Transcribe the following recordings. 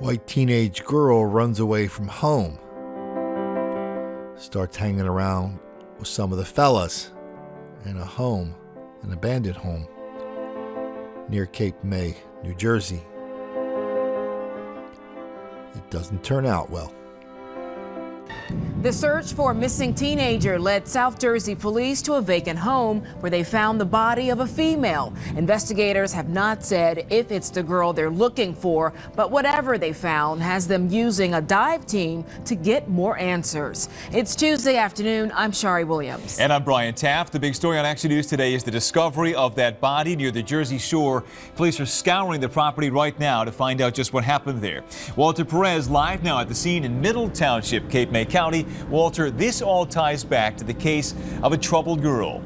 white teenage girl runs away from home, starts hanging around with some of the fellas in a home, an abandoned home near Cape May, New Jersey. It doesn't turn out well. The search for a missing teenager led South Jersey police to a vacant home where they found the body of a female. Investigators have not said if it's the girl they're looking for, but whatever they found has them using a dive team to get more answers. It's Tuesday afternoon. I'm Shari Williams. And I'm Brian Taft. The big story on Action News today is the discovery of that body near the Jersey Shore. Police are scouring the property right now to find out just what happened there. Walter Perez live now at the scene in Middle Township, Cape May County. Walter, this all ties back to the case of a troubled girl.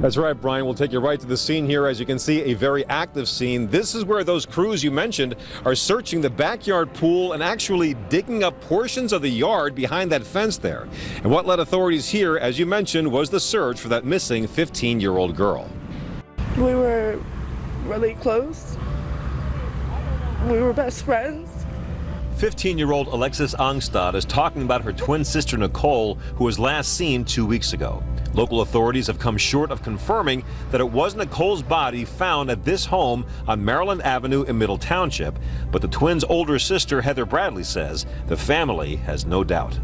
That's right, Brian. We'll take you right to the scene here. As you can see, a very active scene. This is where those crews you mentioned are searching the backyard pool and actually digging up portions of the yard behind that fence there. And what led authorities here, as you mentioned, was the search for that missing 15-year-old girl. We were really close. We were best friends. 15-year-old Alexis Angstad is talking about her twin sister Nicole, who was last seen 2 weeks ago. Local authorities have come short of confirming that it was Nicole's body found at this home on Maryland Avenue in Middle Township, but the twins' older sister Heather Bradley says the family has no doubt.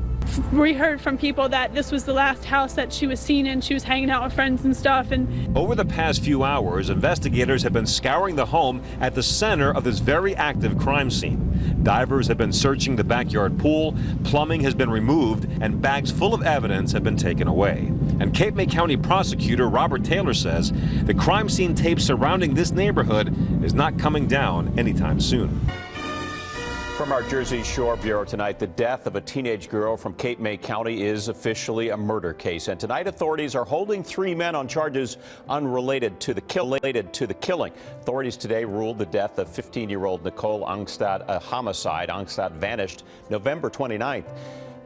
We heard from people that this was the last house that she was seen in. She was hanging out with friends and stuff. And over the past few hours, investigators have been scouring the home at the center of this very active crime scene. Divers have been searching the backyard pool, plumbing has been removed, and bags full of evidence have been taken away. And Cape May County prosecutor Robert Taylor says the crime scene tape surrounding this neighborhood is not coming down anytime soon. From our Jersey Shore Bureau tonight, the death of a teenage girl from Cape May County is officially a murder case. And tonight, authorities are holding 3 men on charges unrelated to the killing. Authorities today ruled the death of 15-year-old Nicole Angstad a homicide. Angstad vanished November 29th.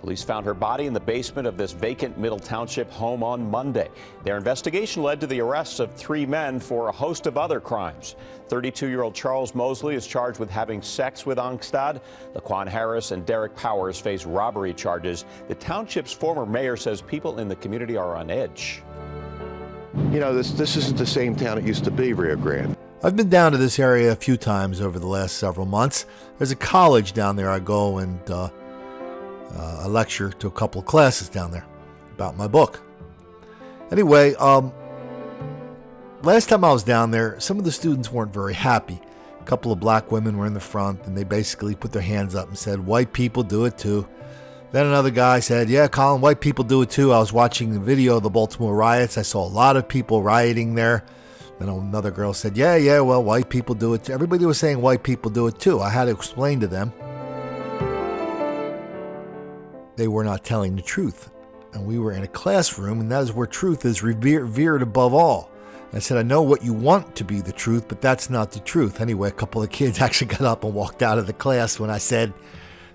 Police found her body in the basement of this vacant Middle Township home on Monday. Their investigation led to the arrests of 3 men for a host of other crimes. 32-year-old Charles Mosley is charged with having sex with Angstad. Laquan Harris and Derek Powers face robbery charges. The township's former mayor says people in the community are on edge. You know, this isn't the same town it used to be, Rio Grande. I've been down to this area a few times over the last several months. There's a college down there. I go and I lecture to a couple of classes down there about my book. Anyway, last time I was down there, some of the students weren't very happy. A couple of black women were in the front, and they basically put their hands up and said, "White people do it too." Then another guy said, "Yeah, Colin, white people do it too. I was watching the video of the Baltimore riots. I saw a lot of people rioting there." Then another girl said, yeah, well, white people do it too. Everybody was saying white people do it too. I had to explain to them they were not telling the truth. And we were in a classroom, and that is where truth is revered above all. And I said, I know what you want to be the truth, but that's not the truth. Anyway, a couple of kids actually got up and walked out of the class when I said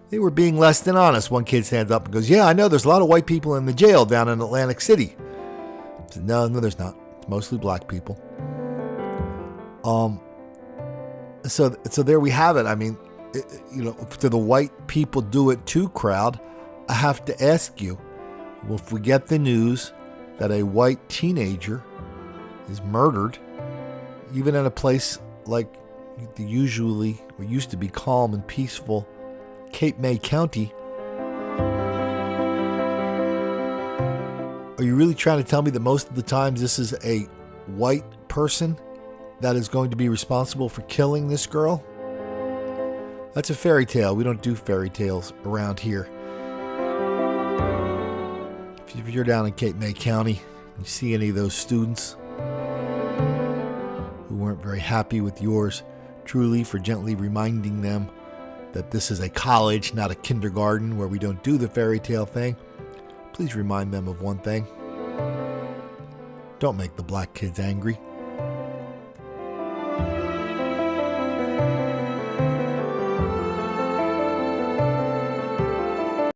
they were being less than honest. One kid stands up and goes, "Yeah, I know there's a lot of white people in the jail down in Atlantic City." I said, no, there's not. It's mostly black people. So there we have it. I mean, to the white people do it too crowd, I have to ask you, well, if we get the news that a white teenager is murdered, even in a place like the used to be calm and peaceful Cape May County, are you really trying to tell me that most of the times this is a white person that is going to be responsible for killing this girl? That's a fairy tale. We don't do fairy tales around here. If you're down in Cape May County and you see any of those students who weren't very happy with yours truly for gently reminding them that this is a college, not a kindergarten where we don't do the fairy tale thing, please remind them of one thing. Don't make the black kids angry.